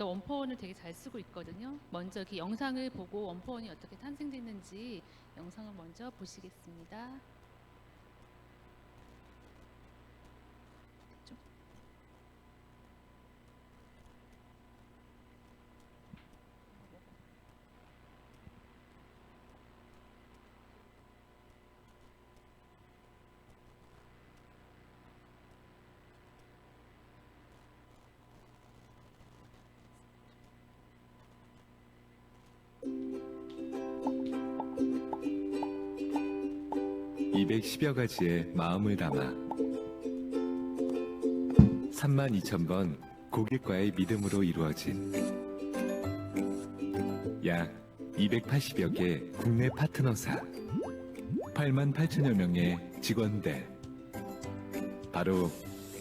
제가 원포원을 되게 잘 쓰고 있거든요. 먼저 그 영상을 보고 원포원이 어떻게 탄생됐는지 영상을 먼저 보시겠습니다. 좀 210여 가지의 마음을 담아 32,000번 고객과의 믿음으로 이루어진 약 280여 개 국내 파트너사 88,000여 명의 직원들, 바로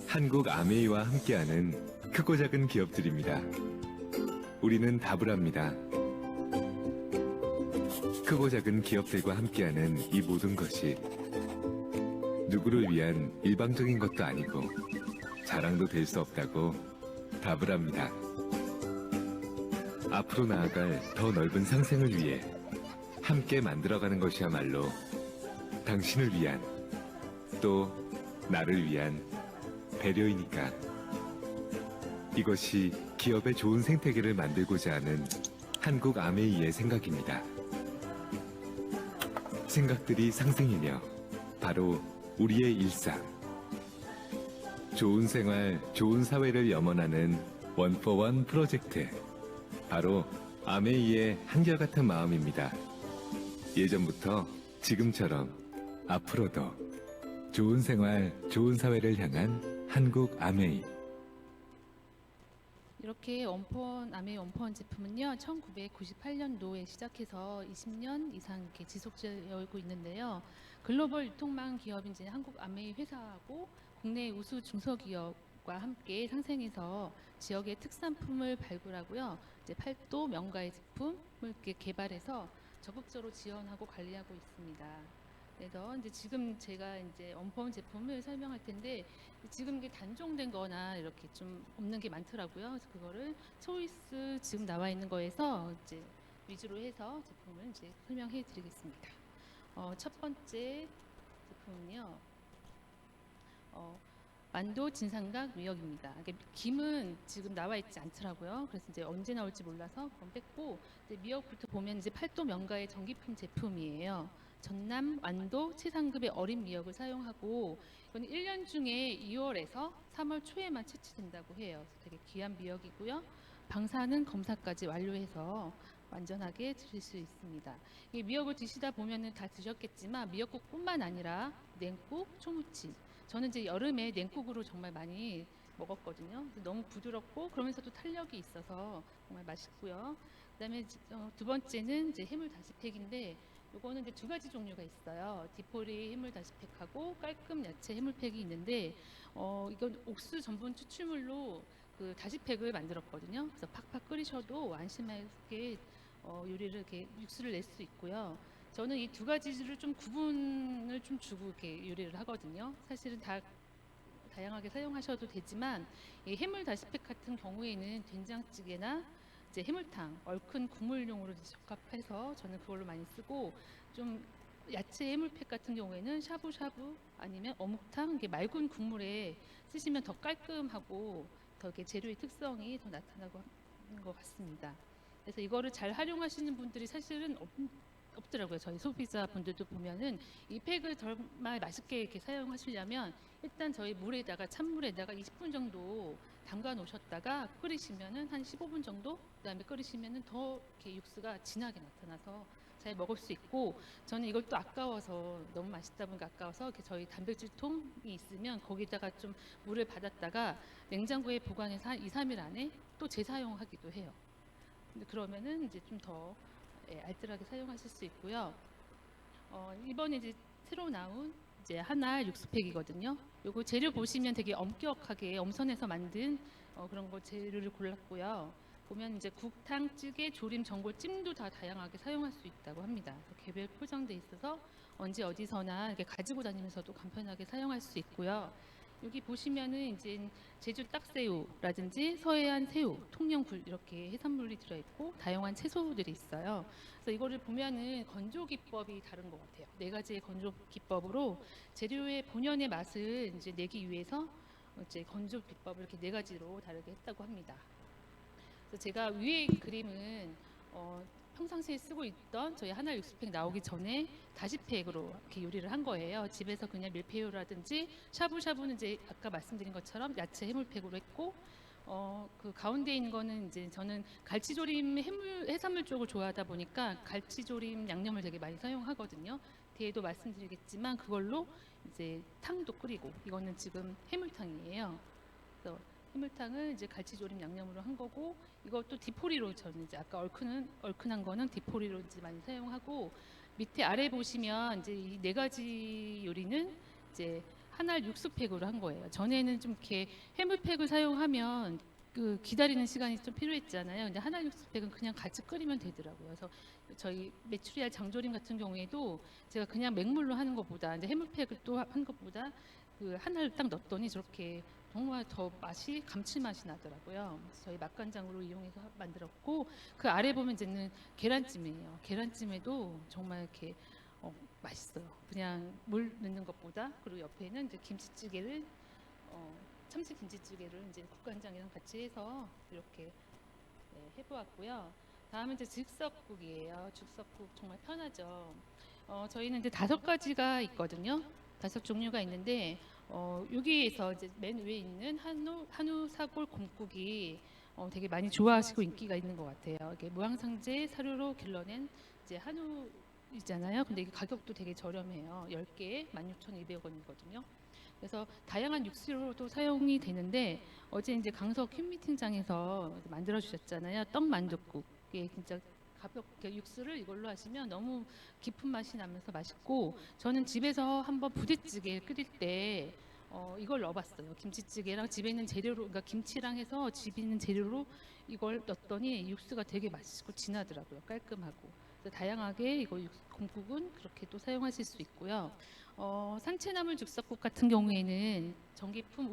한국 아메이와 함께하는 크고 작은 기업들입니다. 우리는 답을 합니다. 크고 작은 기업들과 함께하는 이 모든 것이 누구를 위한 일방적인 것도 아니고 자랑도 될 수 없다고 답을 합니다. 앞으로 나아갈 더 넓은 상생을 위해 함께 만들어가는 것이야말로 당신을 위한, 또 나를 위한 배려이니까. 이것이 기업의 좋은 생태계를 만들고자 하는 한국 아메이의 생각입니다. 생각들이 상생이며 바로 우리의 일상. 좋은 생활, 좋은 사회를 염원하는 원포원 프로젝트. 바로 아메이의 한결같은 마음입니다. 예전부터 지금처럼 앞으로도 좋은 생활, 좋은 사회를 향한 한국 아메이. 이렇게 원포원, 아메이 원포원 제품은요, 1998년도에 시작해서 20년 이상 이렇게 지속되어 오고 있는데요. 글로벌 유통망 기업인 이제 한국 아메이 회사하고 국내 우수 중소기업과 함께 상생해서 지역의 특산품을 발굴하고요, 이제 팔도 명가의 제품을 이렇게 개발해서 적극적으로 지원하고 관리하고 있습니다. 그래서 이제 지금 제가 이제 원포원 제품을 설명할 텐데, 지금 이게 단종된 거나 이렇게 좀 없는 게 많더라고요. 그래서 그거를 초이스 지금 나와 있는 거에서 이제 위주로 해서 제품을 이제 설명해 드리겠습니다. 첫 번째 제품은요, 만도 진삼각 미역입니다. 김은 지금 나와 있지 않더라고요. 그래서 이제 언제 나올지 몰라서 그건 뺐고, 이제 미역부터 보면 이제 팔도 명가의 전기품 제품이에요. 전남 완도 최상급의 어린 미역을 사용하고, 이건 1년 중에 2월에서 3월 초에만 채취된다고 해요. 그래서 되게 귀한 미역이고요. 방사능 검사까지 완료해서 완전하게 드실 수 있습니다. 이 미역을 드시다 보면은 다 드셨겠지만 미역국뿐만 아니라 냉국, 초무침. 저는 이제 여름에 냉국으로 정말 많이 먹었거든요. 너무 부드럽고 그러면서도 탄력이 있어서 정말 맛있고요. 그다음에 두 번째는 이제 해물 다시팩인데, 요거는 이제 두 가지 종류가 있어요. 디포리 해물 다시팩하고 깔끔 야채 해물팩이 있는데, 이건 옥수 전분 추출물로 그 다시팩을 만들었거든요. 그래서 팍팍 끓이셔도 안심하게 요리를 이렇게 육수를 낼 수 있고요. 저는 이 두 가지를 좀 구분을 좀 주고 이렇게 요리를 하거든요. 사실은 다 다양하게 사용하셔도 되지만, 이 해물 다시팩 같은 경우에는 된장찌개나 이제 해물탕, 얼큰 국물용으로 적합해서 저는 그걸로 많이 쓰고, 좀 야채 해물팩 같은 경우에는 샤브샤브 아니면 어묵탕, 이게 맑은 국물에 쓰시면 더 깔끔하고 더 이렇게 재료의 특성이 더 나타나고 하는 것 같습니다. 그래서 이거를 잘 활용하시는 분들이 사실은 없더라고요. 저희 소비자분들도 보면은 이 팩을 정말 맛있게 이렇게 사용하시려면 일단 저희 물에다가 찬물에다가 20분 정도 담가 놓으셨다가 끓이시면은 한 15분 정도 그다음에 끓이시면은 더 이렇게 육수가 진하게 나타나서 잘 먹을 수 있고, 저는 이걸 또 아까워서 너무 맛있다 보니까 아까워서 이렇게 저희 단백질통이 있으면 거기다가 좀 물을 받았다가 냉장고에 보관해서 한 2, 3일 안에 또 재사용하기도 해요. 근데 그러면은 이제 좀 더 알뜰하게 사용하실 수 있고요. 이번에 이제 새로 나온 이제 한알 육수팩이거든요. 요거 재료 보시면 되게 엄격하게 엄선해서 만든 그런 거 재료를 골랐고요. 보면 이제 국탕, 찌개, 조림, 전골, 찜도 다 다양하게 사용할 수 있다고 합니다. 개별 포장돼 있어서 언제 어디서나 이렇게 가지고 다니면서도 간편하게 사용할 수 있고요. 여기 보시면은 이제 제주 딱새우라든지 서해안 새우, 통영굴 이렇게 해산물이 들어있고 다양한 채소들이 있어요. 그래서 이거를 보면은 건조 기법이 다른 것 같아요. 네 가지의 건조 기법으로 재료의 본연의 맛을 이제 내기 위해서 이제 건조 비법을 이렇게 네 가지로 다르게 했다고 합니다. 그래서 제가 위에 그림은 평상시에 쓰고 있던 저희 하나 육수팩 나오기 전에 다시팩으로 이렇게 요리를 한 거예요. 집에서 그냥 밀푀유라든지 샤브샤브는 이제 아까 말씀드린 것처럼 야채 해물팩으로 했고 그 가운데 있는 거는 이제 저는 갈치조림 해산물 쪽을 좋아하다 보니까 갈치조림 양념을 되게 많이 사용하거든요. 뒤에도 말씀드리겠지만 그걸로 이제 탕도 끓이고 이거는 지금 해물탕이에요. 그래서 해물탕은 이제 갈치조림 양념으로 한 거고 이것도 디포리로 저는 이제 아까 얼큰한 거는 디포리로 이제 많이 사용하고 밑에 아래 보시면 이제 이 네 가지 요리는 이제 한알 육수팩으로 한 거예요. 전에는 좀 이렇게 해물팩을 사용하면 그 기다리는 시간이 좀 필요했잖아요. 근데 한알 육수팩은 그냥 같이 끓이면 되더라고요. 그래서 저희 메추리알 장조림 같은 경우에도 제가 그냥 맹물로 하는 것보다 이제 해물팩을 또 한 것보다 그 한알 딱 넣었더니 저렇게 정말 더 맛이 감칠맛이 나더라고요. 그래서 저희 맛간장으로 이용해서 만들었고 그 아래 보면 이제는 계란찜이에요. 계란찜에도 정말 이렇게 맛있어요. 그냥 물 넣는 것보다. 그리고 옆에는 이제 김치찌개를 참치 김치찌개를 이제 국간장이랑 같이 해서 이렇게 해보았고요. 다음은 이제 즉석국이에요. 즉석국 정말 편하죠. 저희는 이제 5가지가 있거든요. 5종류가 있는데 여기에서 이제 맨 위에 있는 한우 사골 곰국이 되게 많이 좋아하시고 인기가 있는 것 같아요. 이게 무항상제 사료로 길러낸 이제 한우이잖아요. 근데 이게 가격도 되게 저렴해요. 10개에 16,200원이거든요. 그래서 다양한 육수로도 사용이 되는데 어제 이제 강석 큐미팅장에서 만들어 주셨잖아요. 떡만둣국. 이게 진짜 가볍게 육수를 이걸로 하시면 너무 깊은 맛이 나면서 맛있고 저는 집에서 한번 부대찌개 끓일 때 이걸 넣어봤어요. 김치찌개랑 집에 있는 재료로, 그러니까 김치랑 해서 집에 있는 재료로 이걸 넣었더니 육수가 되게 맛있고 진하더라고요. 깔끔하고. 그래서 다양하게 이거 곰국은 그렇게 또 사용하실 수 있고요. 산채나물 즉석국 같은 경우에는 전기품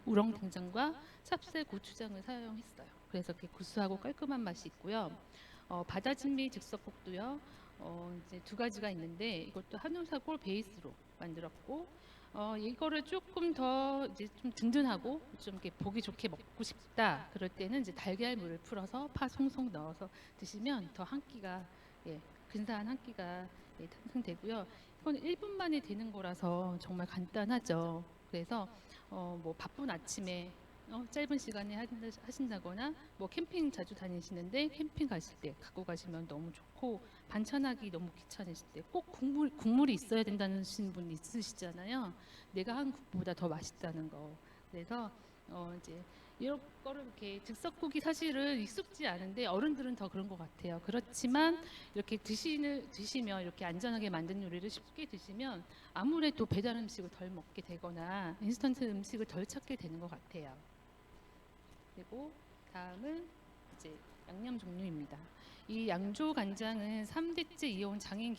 우렁된장과 찹쌀 고추장을 사용했어요. 그래서 이렇게 구수하고 깔끔한 맛이 있고요. 바다진미 즉석국도요. 이제 2가지가 있는데 이것도 한우사골 베이스로 만들었고 이거를 조금 더 이제 좀 든든하고 좀 이렇게 보기 좋게 먹고 싶다 그럴 때는 이제 달걀물을 풀어서 파 송송 넣어서 드시면 더 한 끼가 근사한 한 끼가 탄생되고요. 이건 1분 만에 되는 거라서 정말 간단하죠. 그래서 뭐 바쁜 아침에 짧은 시간에 하신다거나 뭐 캠핑 자주 다니시는데 캠핑 가실 때 갖고 가시면 너무 좋고 반찬하기 너무 귀찮으실 때 꼭 국물이 있어야 된다는 분 있으시잖아요. 내가 한 국보다 더 맛있다는 거. 그래서 이제 이런 거를 이렇게 즉석국이 사실은 익숙지 않은데 어른들은 더 그런 것 같아요. 그렇지만 이렇게 드시면 이렇게 안전하게 만든 요리를 쉽게 드시면 아무래도 배달 음식을 덜 먹게 되거나 인스턴트 음식을 덜 찾게 되는 것 같아요. 그리고 다음은 이제 양념 종류입니다. 이 양조 간장은 3대째 이어온 장인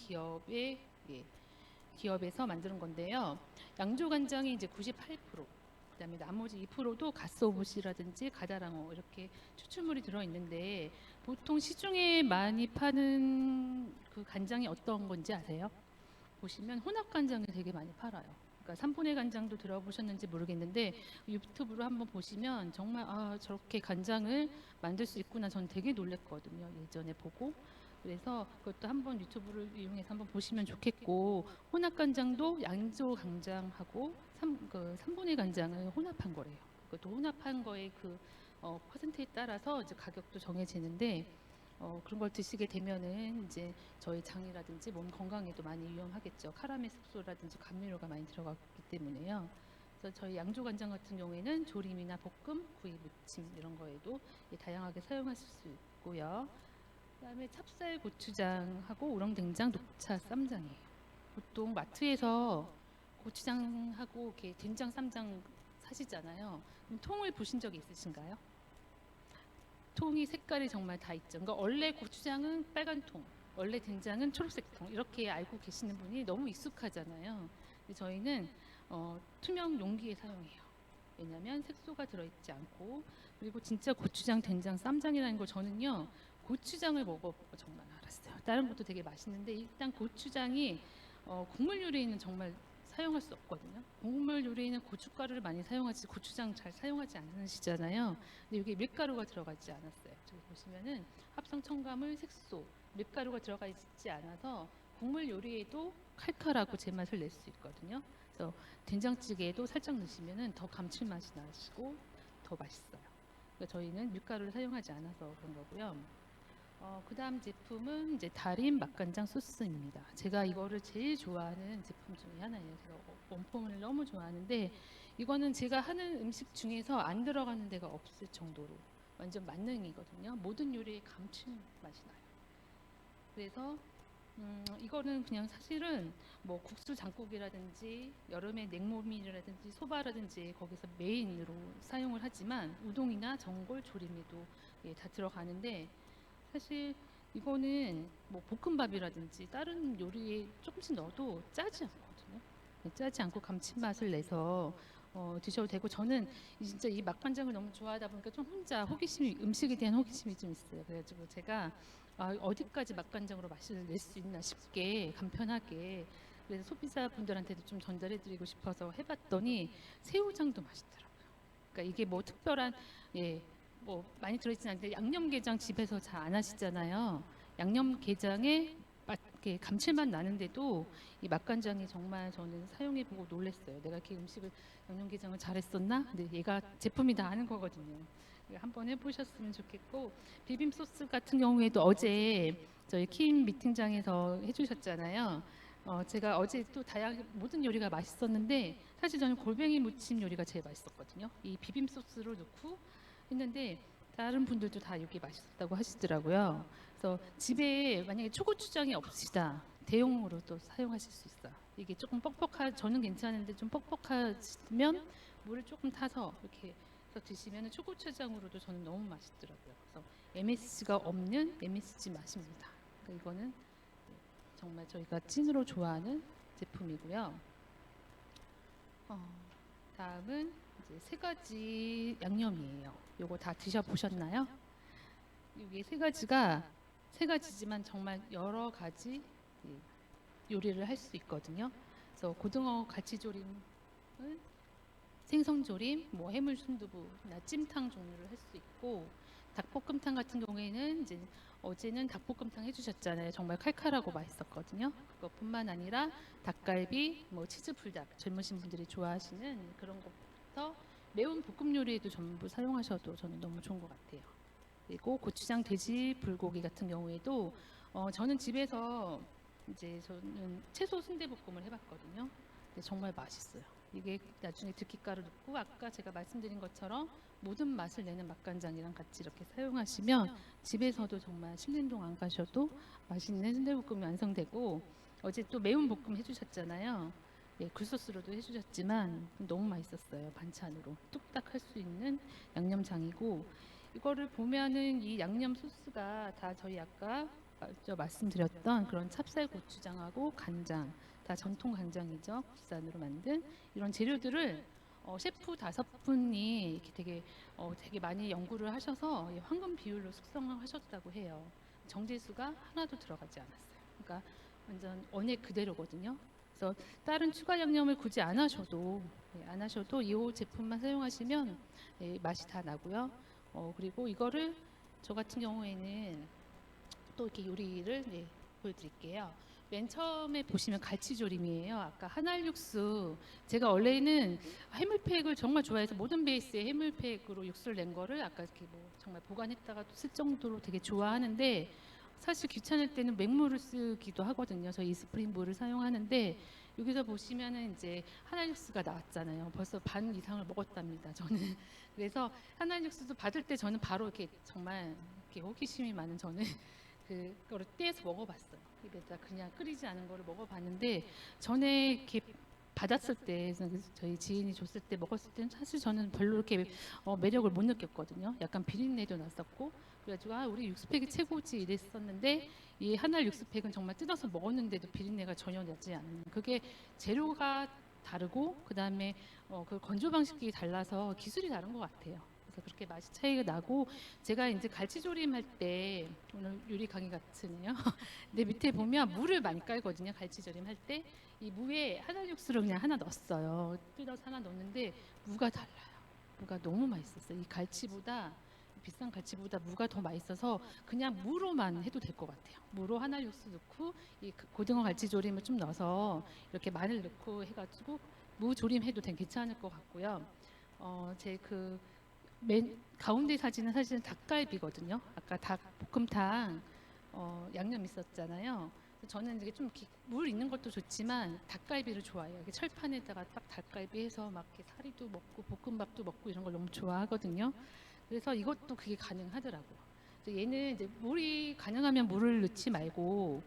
기업에서 만드는 건데요. 양조 간장이 이제 98%, 그다음에 나머지 2%도 갓소부시라든지 가다랑어 이렇게 추출물이 들어 있는데 보통 시중에 많이 파는 그 간장이 어떤 건지 아세요? 보시면 혼합 간장이 되게 많이 팔아요. 그러니까 3분의 간장도 들어보셨는지 모르겠는데 유튜브로 한번 보시면 정말 저렇게 간장을 만들 수 있구나 저는 되게 놀랬거든요. 예전에 보고. 그래서 그것도 한번 유튜브를 이용해서 한번 보시면 좋겠고 혼합 간장도 양조 간장하고 3분의 간장을 혼합한 거래요. 그것도 혼합한 거에 그 퍼센트에 따라서 이제 가격도 정해지는데 그런 걸 드시게 되면은 이제 저희 장이라든지 몸 건강에도 많이 유용하겠죠. 카라멜 색소라든지 감미료가 많이 들어갔기 때문에요. 그래서 저희 양조 간장 같은 경우에는 조림이나 볶음, 구이, 무침 이런 거에도 다양하게 사용하실 수 있고요. 그다음에 찹쌀 고추장하고 우렁된장, 녹차, 쌈장이에요. 보통 마트에서 고추장하고 이렇게 된장, 쌈장 사시잖아요. 그럼 통을 보신 적이 있으신가요? 통이 색깔이 정말 다 있죠. 그러니까 원래 고추장은 빨간 통, 원래 된장은 초록색 통 이렇게 알고 계시는 분이 너무 익숙하잖아요. 근데 저희는 투명 용기에 사용해요. 왜냐하면 색소가 들어있지 않고, 그리고 진짜 고추장, 된장, 쌈장이라는 걸 저는요 고추장을 먹어보고 정말 알았어요. 다른 것도 되게 맛있는데 일단 고추장이 국물 요리에는 정말 사용할 수 없거든요. 국물 요리에는 고춧가루를 많이 사용하지 고추장 잘 사용하지 않으시잖아요. 근데 여기 밀가루가 들어가지 않았어요. 저기 보시면은 합성 첨가물, 색소, 밀가루가 들어가 있지 않아서 국물 요리에도 칼칼하고 제맛을 낼 수 있거든요. 그래서 된장찌개에도 살짝 넣으시면은 더 감칠맛이 나시고 더 맛있어요. 그러니까 저희는 밀가루를 사용하지 않아서 그런 거고요. 그다음 제품은 이제 달인 맛간장 소스입니다. 제가 이거를 제일 좋아하는 제품 중에 하나예요. 제가 원폼을 너무 좋아하는데 이거는 제가 하는 음식 중에서 안 들어가는 데가 없을 정도로 완전 만능이거든요. 모든 요리에 감칠맛이 나요. 그래서 이거는 그냥 사실은 뭐 국수 장국이라든지 여름에 냉모밀이라든지 소바라든지 거기서 메인으로 사용을 하지만 우동이나 전골 조림에도 다 들어가는데 사실 이거는 뭐 볶음밥이라든지 다른 요리에 조금씩 넣어도 짜지 않거든요. 짜지 않고 감칠맛을 내서 드셔도 되고 저는 진짜 이 맛간장을 너무 좋아하다 보니까 좀 혼자 호기심이 음식에 대한 호기심이 좀 있어요. 그래가지고 제가 어디까지 맛간장으로 맛을 낼 수 있나 싶게 간편하게 그래서 소비자분들한테도 좀 전달해드리고 싶어서 해봤더니 새우장도 맛있더라고요. 그러니까 이게 뭐 특별한 뭐 많이 들어있진 않는데 양념게장 집에서 잘 안 하시잖아요. 양념게장에 이렇게 감칠맛 나는데도 이 맛간장이 정말 저는 사용해보고 놀랐어요. 내가 이렇게 음식을 양념게장을 잘했었나? 근데 얘가 제품이 다 아는 거거든요. 한번 해보셨으면 좋겠고 비빔 소스 같은 경우에도 어제 저희 킴 미팅장에서 해주셨잖아요. 제가 어제 또 다양한 모든 요리가 맛있었는데 사실 저는 골뱅이 무침 요리가 제일 맛있었거든요. 이 비빔 소스를 넣고 했는데 다른 분들도 다 여기 맛있었다고 하시더라고요. 그래서 집에 만약에 초고추장이 없으시다 대용으로 또 사용하실 수 있어요. 이게 조금 저는 괜찮은데 좀 뻑뻑하시면 물을 조금 타서 이렇게 해서 드시면 초고추장으로도 저는 너무 맛있더라고요. 그래서 MSG가 없는 MSG 맛입니다. 그러니까 이거는 정말 저희가 찐으로 좋아하는 제품이고요. 다음은 이제 세 가지 양념이에요. 요거 다 드셔보셨나요? 이게 세 가지지만 정말 여러 가지 요리를 할 수 있거든요. 그래서 고등어 갈치조림을 생선조림, 뭐 해물 순두부나 찜탕 종류를 할 수 있고 닭볶음탕 같은 경우에는 이제 어제는 닭볶음탕 해주셨잖아요. 정말 칼칼하고 맛있었거든요. 그것뿐만 아니라 닭갈비, 뭐 치즈불닭 젊으신 분들이 좋아하시는 그런 것부터 매운 볶음 요리에도 전부 사용하셔도 저는 너무 좋은 것 같아요. 그리고 고추장 돼지 불고기 같은 경우에도 저는 집에서 이제 저는 채소 순대볶음을 해봤거든요. 근데 정말 맛있어요. 이게 나중에 들깨가루 넣고 아까 제가 말씀드린 것처럼 모든 맛을 내는 맛간장이랑 같이 이렇게 사용하시면 집에서도 정말 신림동 안 가셔도 맛있는 순대볶음이 완성되고 어제 또 매운 볶음 해주셨잖아요. 굴소스로도 해주셨지만 너무 맛있었어요. 반찬으로 뚝딱 할 수 있는 양념장이고 이거를 보면은 이 양념 소스가 다 저희 아까 말씀드렸던 그런 찹쌀 고추장하고 간장 다 전통 간장이죠. 국산으로 만든 이런 재료들을 셰프 5분이 이렇게 되게 많이 연구를 하셔서 황금 비율로 숙성하셨다고 해요. 정제수가 하나도 들어가지 않았어요. 그러니까 완전 원액 그대로거든요. 그래서 다른 추가 양념을 굳이 안 하셔도 이 제품만 사용하시면 맛이 다 나고요. 그리고 이거를 저 같은 경우에는 또 이렇게 요리를 보여드릴게요. 맨 처음에 보시면 갈치조림이에요. 아까 한알육수 제가 원래는 해물팩을 정말 좋아해서 모든 베이스에 해물팩으로 육수를 낸 거를 아까 이렇게 뭐 정말 보관했다가 또 쓸 정도로 되게 좋아하는데 사실 귀찮을 때는 맹물을 쓰기도 하거든요. 저 이스프링물을 사용하는데 여기서 보시면은 이제 한알육수가 나왔잖아요. 벌써 반 이상을 먹었답니다. 저는 그래서 한알육수도 받을 때 저는 바로 이렇게 정말 이렇게 호기심이 많은 저는 그거를 떼서 먹어봤어요. 입에다 그냥 끓이지 않은 거를 먹어봤는데 전에 이렇게 받았을 때 저희 지인이 줬을 때 먹었을 때는 사실 저는 별로 이렇게 매력을 못 느꼈거든요. 약간 비린내도 났었고 그래가지고 우리 육수팩이 최고지 이랬었는데 이 한알 육수팩은 정말 뜯어서 먹었는데도 비린내가 전혀 나지 않는 그게 재료가 다르고 그다음에 그 건조 방식이 달라서 기술이 다른 것 같아요. 그래서 그렇게 맛이 차이가 나고 제가 이제 갈치조림 할 때 오늘 요리 강의 같으네요. 근데 밑에 보면 무를 많이 깔거든요. 갈치조림 할 때 이 무에 한알 육수를 그냥 하나 넣었어요. 뜯어서 하나 넣었는데 무가 달라요. 무가 너무 맛있었어요. 이 갈치보다 비싼 갈치보다 무가 더 맛있어서 그냥 무로만 해도 될 것 같아요. 무로 한알 육수 넣고 이 고등어 갈치조림을 좀 넣어서 이렇게 마늘 넣고 해가지고 무 조림해도 괜찮을 것 같고요. 제 그 맨 가운데 사진은 사실은 닭갈비거든요. 아까 닭 볶음탕 양념 있었잖아요. 저는 이게 좀 물 있는 것도 좋지만 닭갈비를 좋아해요. 이렇게 철판에다가 딱 닭갈비 해서 막 이렇게 사리도 먹고 볶음밥도 먹고 이런 걸 너무 좋아하거든요. 그래서 이것도 그게 가능하더라고요. 그래서 얘는 이제 물이 가능하면 물을 넣지 말고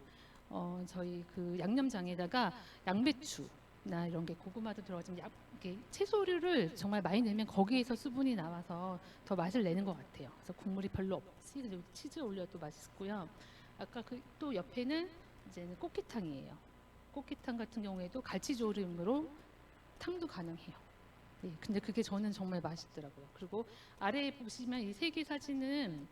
저희 그 양념장에다가 양배추나 이런 게 고구마도 들어가지만 이렇게 채소류를 정말 많이 넣으면 거기에서 수분이 나와서 더 맛을 내는 것 같아요. 그래서 국물이 별로 없이 그리고 치즈 올려도 맛있고요. 아까 그 또 옆에는 이제는 꽃게탕이에요. 꽃게탕 같은 경우에도 갈치조림으로 탕도 가능해요. 네, 근데 그게 저는 정말 맛있더라고요. 그리고 아래에 보시면 이 세 개 사진은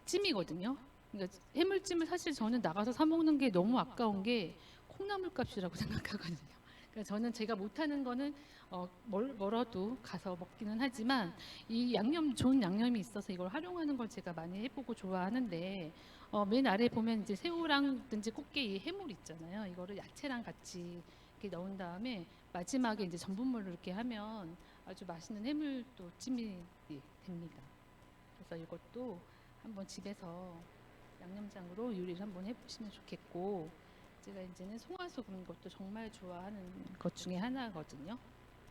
찜이거든요. 그러니까 해물찜을 사실 저는 나가서 사 먹는 게 너무 아까운 게 콩나물 값이라고 생각하거든요. 그러니까 저는 제가 못하는 거는 멀어도 가서 먹기는 하지만 이 양념 좋은 양념이 있어서 이걸 활용하는 걸 제가 많이 해보고 좋아하는데 맨 아래 보면 이제 새우랑든지 꽃게 이 해물 있잖아요. 이거를 야채랑 같이 이렇게 넣은 다음에 마지막에 이제 전분물을 이렇게 하면 아주 맛있는 해물도 찜이 됩니다. 그래서 이것도 한번 집에서 양념장으로 요리를 한번 해보시면 좋겠고 제가 이제는 송화소금 것도 정말 좋아하는 것 중에 하나거든요.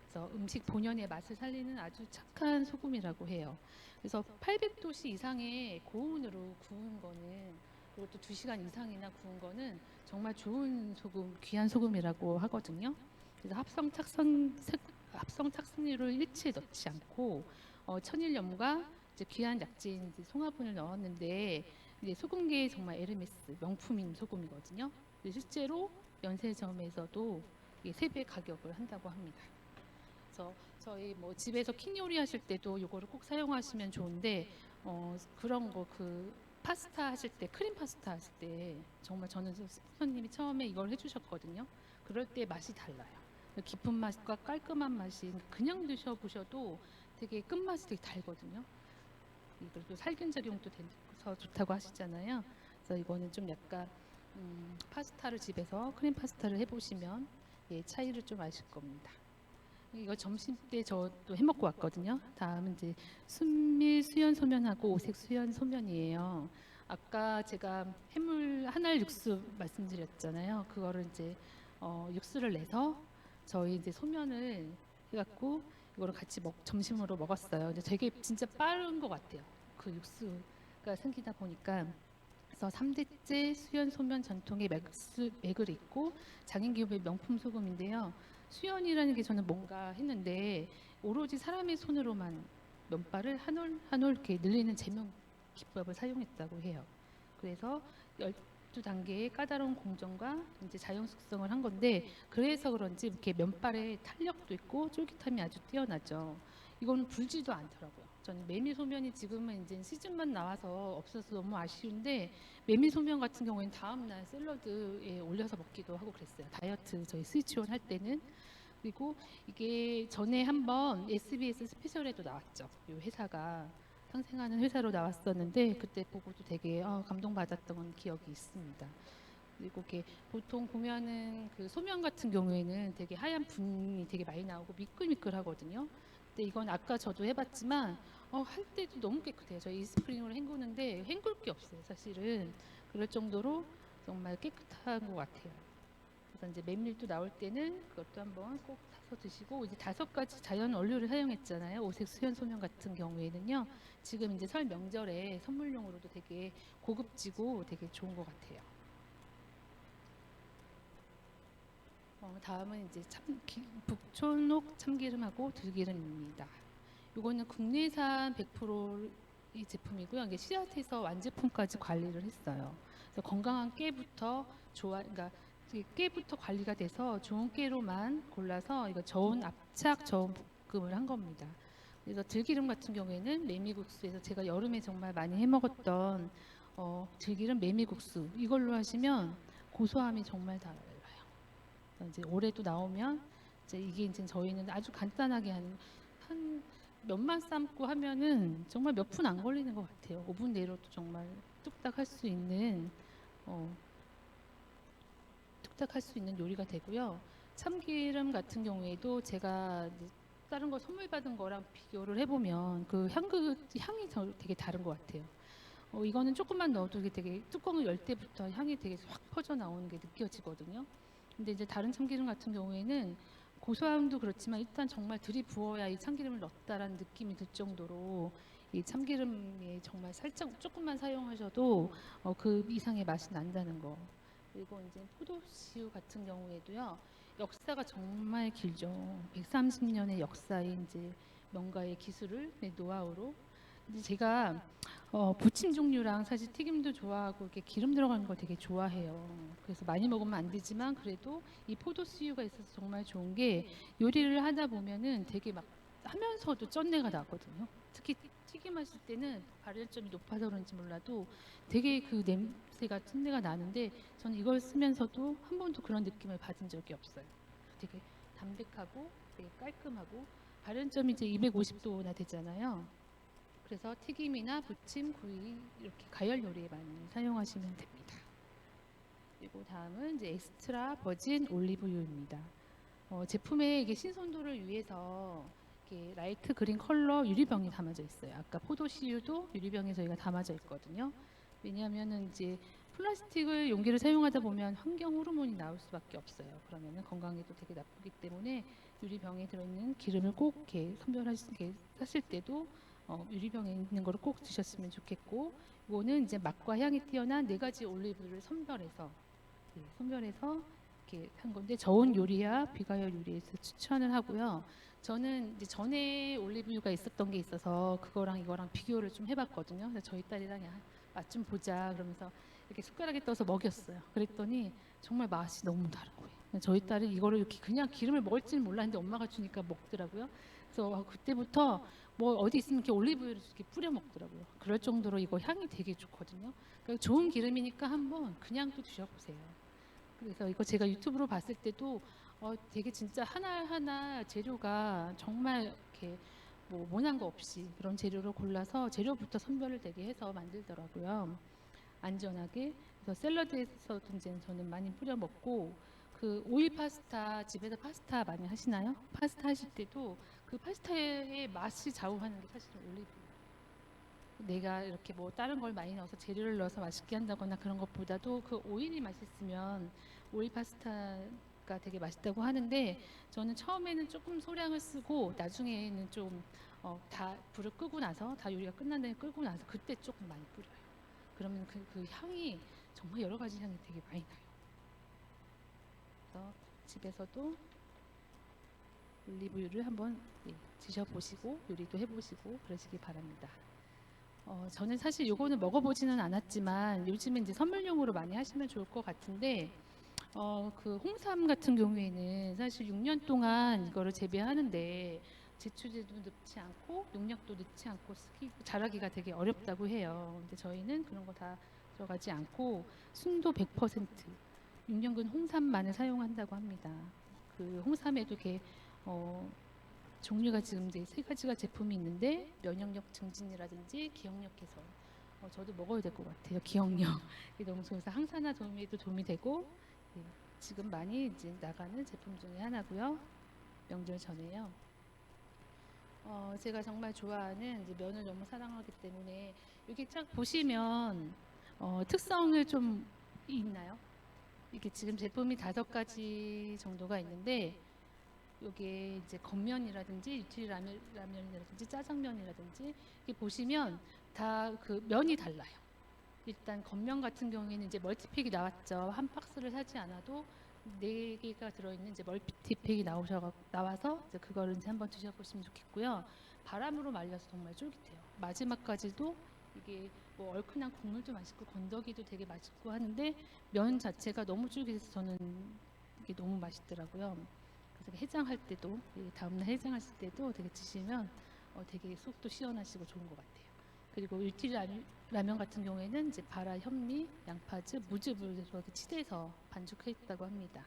그래서 음식 본연의 맛을 살리는 아주 착한 소금이라고 해요. 그래서 800도씨 이상의 고온으로 구운 거는 그리고 또 2시간 이상이나 구운 거는 정말 좋은 소금, 귀한 소금이라고 하거든요. 그래서 합성 착색류를 일체 넣지 않고 천일염과 이제 귀한 약재인 이제 송화분을 넣었는데 이제 소금계의 정말 에르메스 명품인 소금이거든요. 실제로 면세점에서도 3배 가격을 한다고 합니다. 그래서 저희 뭐 집에서 킹 요리 하실 때도 이거를 꼭 사용하시면 좋은데 그런 거 그 파스타 하실 때 크림 파스타 하실 때 정말 저는 스폰서님이 처음에 이걸 해주셨거든요. 그럴 때 맛이 달라요. 깊은 맛과 깔끔한 맛이 그냥 드셔보셔도 되게 끝맛이 되게 달거든요. 그리고 살균 작용도 돼서 좋다고 하시잖아요. 그래서 이거는 좀 약간 파스타를 집에서 크림 파스타를 해보시면 차이를 좀 아실 겁니다. 이거 점심 때 저도 해먹고 왔거든요. 다음은 이제 순밀 수연 소면하고 오색 수연 소면이에요. 아까 제가 해물 한알 육수 말씀드렸잖아요. 그거를 이제 육수를 내서 저희 이제 소면을 해갖고 이거를 같이 점심으로 먹었어요. 근데 되게 진짜 빠른 것 같아요. 그 육수가 생기다 보니까. 그래서 3대째 수연 소면 전통의 맥을 잇고 장인기업의 명품 소금인데요. 수연이라는 게 저는 뭔가 했는데 오로지 사람의 손으로만 면발을 한 올 한 올 이렇게 늘리는 제명 기법을 사용했다고 해요. 그래서 12단계의 까다로운 공정과 이제 자연 숙성을 한 건데 그래서 그런지 이렇게 면발에 탄력도 있고 쫄깃함이 아주 뛰어나죠. 이거는 불지도 않더라고요. 저는 메밀소면이 지금은 이제 시즌만 나와서 없어서 너무 아쉬운데 메밀소면 같은 경우에는 다음날 샐러드에 올려서 먹기도 하고 그랬어요. 다이어트 저희 스위치온 할 때는. 그리고 이게 전에 한번 SBS 스페셜에도 나왔죠. 이 회사가 상생하는 회사로 나왔었는데 그때 보고도 되게 감동받았던 기억이 있습니다. 그리고 이게 보통 보면은 그 소면 같은 경우에는 되게 하얀 분이 되게 많이 나오고 미끌미끌하거든요. 근데 이건 아까 저도 해봤지만 할 때도 너무 깨끗해요. 저희 이스프링으로 헹구는데 헹굴 게 없어요. 사실은 그럴 정도로 정말 깨끗한 것 같아요. 그래서 이제 메밀도 나올 때는 그것도 한번 꼭 사서 드시고 이제 5가지 자연 원료를 사용했잖아요. 오색 수연 소면 같은 경우에는요. 지금 이제 설 명절에 선물용으로도 되게 고급지고 되게 좋은 것 같아요. 다음은 이제 북촌옥 참기름하고 들기름입니다. 이거는 국내산 100%이 제품이고요. 이게 씨앗에서 완제품까지 관리를 했어요. 그래서 건강한 깨부터 그러니까 깨부터 관리가 돼서 좋은 깨로만 골라서 이거 저온 압착 저온 볶음을 한 겁니다. 그래서 들기름 같은 경우에는 메밀국수에서 제가 여름에 정말 많이 해 먹었던 들기름 메밀국수 이걸로 하시면 고소함이 정말 달라요. 이제 올해도 나오면 이제 이게 이제 저희는 아주 간단하게 한 면만 삶고 하면은 정말 몇 분 안 걸리는 것 같아요. 5분 내로도 정말 뚝딱 할 수 있는 뚝딱 할 수 있는 요리가 되고요. 참기름 같은 경우에도 제가 이제 다른 거 선물 받은 거랑 비교를 해보면 그 향이 되게 다른 것 같아요. 이거는 조금만 넣어도 이게 되게 뚜껑을 열 때부터 향이 되게 확 퍼져 나오는 게 느껴지거든요. 근데 이제 다른 참기름 같은 경우에는 고소함도 그렇지만 일단 정말 들이부어야 이 참기름을 넣었다라는 느낌이 들 정도로 이 참기름에 정말 살짝 조금만 사용하셔도 그 이상의 맛이 난다는 거. 그리고 이제 포도씨유 같은 경우에도요. 역사가 정말 길죠. 130년의 역사의 이제 명가의 기술을 노하우로. 근데 제가 부침 종류랑 사실 튀김도 좋아하고 이렇게 기름 들어가는 걸 되게 좋아해요. 그래서 많이 먹으면 안 되지만 그래도 이 포도씨유가 있어서 정말 좋은 게 요리를 하다 보면은 되게 막 하면서도 쩐내가 나거든요. 특히 튀김하실 때는 발열점이 높아서 그런지 몰라도 되게 그 냄새가 쩐내가 나는데 저는 이걸 쓰면서도 한 번도 그런 느낌을 받은 적이 없어요. 되게 담백하고 되게 깔끔하고 발열점이 이제 250도나 되잖아요. 그래서 튀김이나 부침, 구이 이렇게 가열 요리에 많이 사용하시면 됩니다. 그리고 다음은 이제 엑스트라 버진 올리브유입니다. 제품에 이게 신선도를 위해서 이렇게 라이트 그린 컬러 유리병에 담아져 있어요. 아까 포도씨유도 유리병에 저희가 담아져 있거든요. 왜냐하면은 이제 플라스틱을 용기를 사용하다 보면 환경 호르몬이 나올 수밖에 없어요. 그러면은 건강에도 되게 나쁘기 때문에 유리병에 들어있는 기름을 꼭 이렇게 하실 때도 유리병에 있는 거를 꼭 드셨으면 좋겠고, 이거는 이제 맛과 향이 뛰어난 4가지 올리브를 선별해서 이렇게 한 건데 저온 요리야 비가열 요리에서 추천을 하고요. 저는 이제 전에 올리브유가 있었던 게 있어서 그거랑 이거랑 비교를 좀 해봤거든요. 그래서 저희 딸이랑 맛 좀 보자 그러면서 이렇게 숟가락에 떠서 먹였어요. 그랬더니 정말 맛이 너무 다른 거예요. 저희 딸이 이거를 이렇게 그냥 기름을 먹을지는 몰랐는데 엄마가 주니까 먹더라고요. 그래서 그때부터 뭐 어디 있으면 이렇게 올리브유를 이렇게 뿌려 먹더라고요. 그럴 정도로 이거 향이 되게 좋거든요. 그러니까 좋은 기름이니까 한번 그냥 또 드셔보세요. 그래서 이거 제가 유튜브로 봤을 때도 되게 진짜 하나하나 재료가 정말 이렇게 뭐 모난 거 없이 그런 재료를 골라서 재료부터 선별을 되게 해서 만들더라고요. 안전하게. 그래서 샐러드에서도 이제 저는 많이 뿌려 먹고 그 오일 파스타 집에서 파스타 많이 하시나요? 파스타 하실 때도 그 파스타의 맛이 좌우하는 게 사실은 올리브. 내가 이렇게 뭐 다른 걸 많이 넣어서 재료를 넣어서 맛있게 한다거나 그런 것보다도 그 오일이 맛있으면 오일 파스타가 되게 맛있다고 하는데 저는 처음에는 조금 소량을 쓰고 나중에는 좀 다 불을 끄고 나서 다 요리가 끝난 다음에 끄고 나서 그때 조금 많이 뿌려요. 그러면 그 향이 정말 여러 가지 향이 되게 많이 나요. 그래서 집에서도 올리브유를 한번 드셔보시고 요리도 해보시고 그러시기 바랍니다. 저는 사실 요거는 먹어보지는 않았지만 요즘에 이제 선물용으로 많이 하시면 좋을 것 같은데 그 홍삼 같은 경우에는 사실 6년 동안 이거를 재배하는데 제초제도 넣지 않고 농약도 넣지 않고 자라기가 되게 어렵다고 해요. 근데 저희는 그런 거 다 들어가지 않고 순도 100% 6년근 홍삼만을 사용한다고 합니다. 그 홍삼에도 이렇게 종류가 지금 이제 3가지가 제품이 있는데 면역력 증진이라든지 기억력 개선. 저도 먹어야 될 것 같아요. 기억력. 너무 좋아서 항산화 도움에도 도움이 되고 지금 많이 이제 나가는 제품 중에 하나고요. 명절 전에요. 제가 정말 좋아하는 이제 면을 너무 사랑하기 때문에 여기 쫙 보시면 특성을 좀 있나요? 이게 지금 제품이 5가지 정도가 있는데 요게 이제 겉면이라든지 유틸 라면이라든지 짜장면이라든지 이렇게 보시면 다 그 면이 달라요. 일단 겉면 같은 경우에는 이제 멀티팩이 나왔죠. 한 박스를 사지 않아도 4개가 들어있는 이제 멀티팩이 나와서 이제 그거를 이제 한번 드셔보시면 좋겠고요. 바람으로 말려서 정말 쫄깃해요. 마지막까지도 이게 뭐 얼큰한 국물도 맛있고 건더기도 되게 맛있고 하는데 면 자체가 너무 쫄깃해서 저는 이게 너무 맛있더라고요. 그래서 해장할 때도 다음날 해장하실 때도 되게 드시면 되게 속도 시원하시고 좋은 것 같아요. 그리고 울티 라면 같은 경우에는 이제 바라, 현미, 양파즙, 무즙을 이렇게 치대서 반죽했다고 합니다.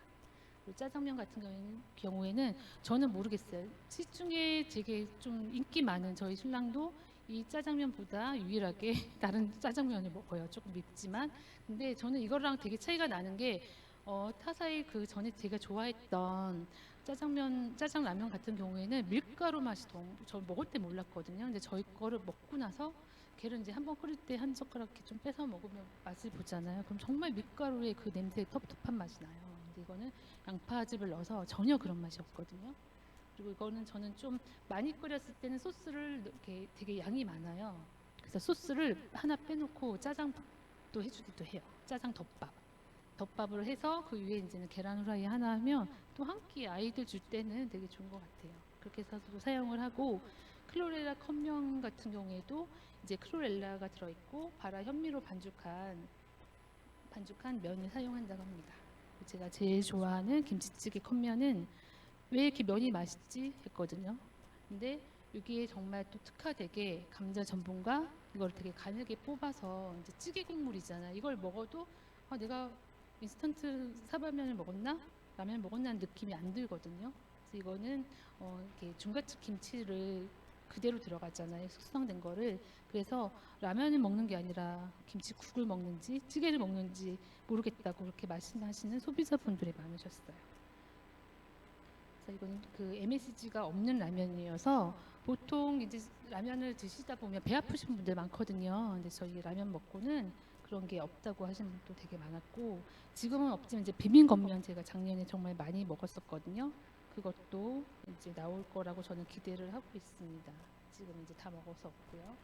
그리고 짜장면 같은 경우에는 저는 모르겠어요. 시중에 되게 좀 인기 많은 저희 신랑도 이 짜장면보다 유일하게 다른 짜장면을 먹어요. 조금 맵지만. 근데 저는 이거랑 되게 차이가 나는 게 타사의 그 전에 제가 좋아했던 짜장라면 같은 경우에는 밀가루 맛이 너무 저 먹을 때 몰랐거든요. 근데 저희 거를 먹고 나서 걔를 이제 한번 끓일 때 한 젓가락 이렇게 좀 빼서 먹으면 맛을 보잖아요. 그럼 정말 밀가루의 그 냄새 텁텁한 맛이 나요. 근데 이거는 양파즙을 넣어서 전혀 그런 맛이 없거든요. 그리고 이거는 저는 좀 많이 끓였을 때는 소스를 이렇게 되게 양이 많아요. 그래서 소스를 하나 빼놓고 짜장도 해주기도 해요. 짜장 덮밥을 해서 그 위에 이제는 계란 후라이 하나 하면 또 한 끼 아이들 줄 때는 되게 좋은 것 같아요. 그렇게 해서도 사용을 하고 클로렐라 컵면 같은 경우에도 이제 클로렐라가 들어있고 바라 현미로 반죽한 면을 사용한다고 합니다. 제가 제일 좋아하는 김치찌개 컵면은 왜 이렇게 면이 맛있지 했거든요. 근데 여기에 정말 또 특화되게 감자 전분과 이걸 되게 가늘게 뽑아서 이제 찌개 국물이잖아요. 이걸 먹어도 내가 인스턴트 사발면을 먹었나? 라면 먹었나는 느낌이 안 들거든요. 그래서 이거는 이렇게 중갓집 김치를 그대로 들어가잖아요. 숙성된 거를. 그래서 라면을 먹는 게 아니라 김치국을 먹는지 찌개를 먹는지 모르겠다고 그렇게 말씀하시는 소비자분들이 많으셨어요. 그래서 이거는 그 MSG가 없는 라면이어서 보통 이제 라면을 드시다 보면 배 아프신 분들 많거든요. 근데 저희 라면 먹고는 그런 게 없다고 하시는 분도 되게 많았고 지금은 없지만 이제 비빔건면 제가 작년에 정말 많이 먹었었거든요. 그것도 이제 나올 거라고 저는 기대를 하고 있습니다. 지금 이제 다 먹어서 없고요.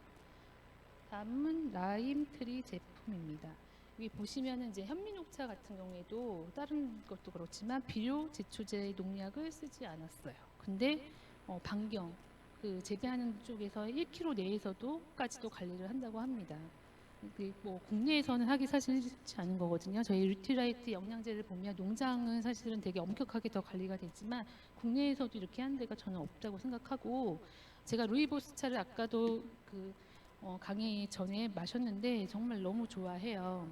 다음은 라임트리 제품입니다. 여기 보시면은 이제 현미녹차 같은 경우에도 다른 것도 그렇지만 비료 제초제 농약을 쓰지 않았어요. 근데 반경 그 재배하는 쪽에서 1km 내에서도까지도 관리를 한다고 합니다. 뭐 국내에서는 하기 사실 쉽지 않은 거거든요. 저희 뉴트라이트 영양제를 보면 농장은 사실은 되게 엄격하게 더 관리가 되지만 국내에서도 이렇게 하는 데가 저는 없다고 생각하고 제가 루이보스 차를 아까도 그 강의 전에 마셨는데 정말 너무 좋아해요.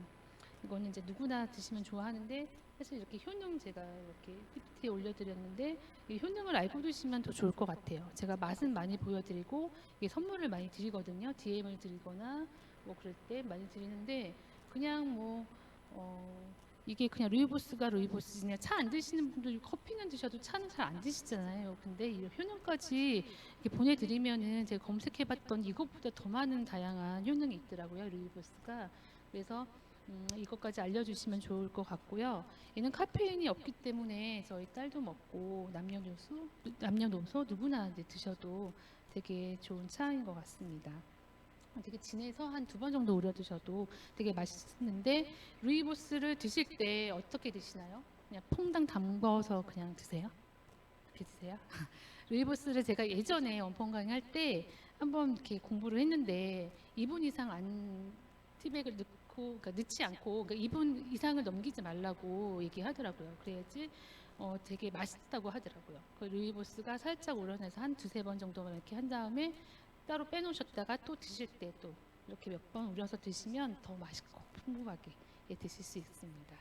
이거는 이제 누구나 드시면 좋아하는데 사실 이렇게 효능 제가 이렇게 PPT에 올려드렸는데 이 효능을 알고 드시면 더 좋을 것 같아요. 제가 맛은 많이 보여드리고 이게 선물을 많이 드리거든요. DM을 드리거나 뭐 그럴 때 많이 드리는데 그냥 뭐 이게 그냥 루이보스가 루이보스지 그냥 차 안 드시는 분들 커피는 드셔도 차는 잘 안 드시잖아요. 근데 이 효능까지 이렇게 보내드리면은 제가 검색해봤던 이것보다 더 많은 다양한 효능이 있더라고요. 루이보스가. 그래서 이것까지 알려주시면 좋을 것 같고요. 얘는 카페인이 없기 때문에 저희 딸도 먹고 남녀노소 누구나 이제 드셔도 되게 좋은 차인 것 같습니다. 되게 진해서 한 2번 정도 우려 드셔도 되게 맛있는데 루이보스를 드실 때 어떻게 드시나요? 그냥 퐁당 담궈서 그냥 드세요? 그렇게 드세요? 루이보스를 제가 예전에 원펀 강의 할 때 한번 이렇게 공부를 했는데 2분 이상 안 티백을 그러니까 넣지 않고 그러니까 2분 이상을 넘기지 말라고 얘기하더라고요. 그래야지 되게 맛있다고 하더라고요. 그 루이보스가 살짝 우려내서 한 2-3번 정도만 이렇게 한 다음에 따로 빼놓으셨다가 또 드실 때 또 이렇게 몇 번 우려서 드시면 더 맛있고 풍부하게 드실 수 있습니다.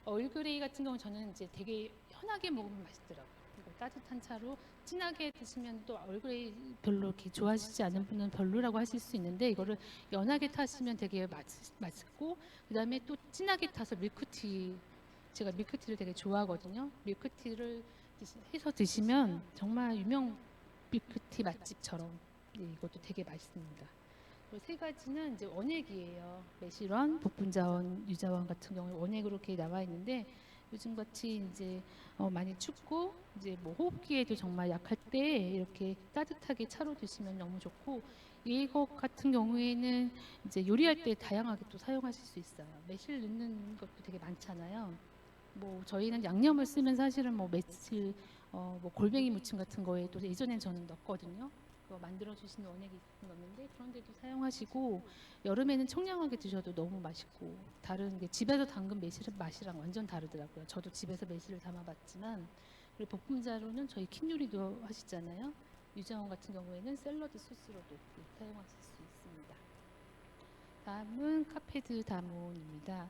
얼그레이 같은 경우는 저는 이제 되게 연하게 먹으면 맛있더라고요. 이거 따뜻한 차로 진하게 드시면 또 얼그레이 별로 이렇게 좋아하시지 않은 분은 별로라고 하실 수 있는데 이거를 연하게 타시면 되게 맛있고 그다음에 또 진하게 타서 밀크티 제가 밀크티를 되게 좋아하거든요. 밀크티를 해서 드시면 정말 유명 밀크티 맛집처럼 이것도 되게 맛있습니다. 그리고 3가지는 이제 원액이에요. 매실원, 복분자원, 유자원 같은 경우에 원액으로 이렇게 나와 있는데 요즘 같이 이제 많이 춥고 이제 뭐 호흡기에도 정말 약할 때 이렇게 따뜻하게 차로 드시면 너무 좋고 이것 같은 경우에는 이제 요리할 때 다양하게 또 사용하실 수 있어요. 매실 넣는 것도 되게 많잖아요. 뭐 저희는 양념을 쓰면 사실은 뭐 매실 뭐 골뱅이 무침 같은 거에도 예전엔 저는 넣었거든요. 그거 만들어 주시는 원액이 있었는데 그런데도 사용하시고 여름에는 청량하게 드셔도 너무 맛있고 다른 게 집에서 담근 맛이랑 완전 다르더라고요. 저도 집에서 매실을 담아봤지만 그리고 볶음자로는 저희 킨 요리도 하시잖아요. 유자원 같은 경우에는 샐러드 소스로도 사용하실 수 있습니다. 다음은 카페드 다몬입니다.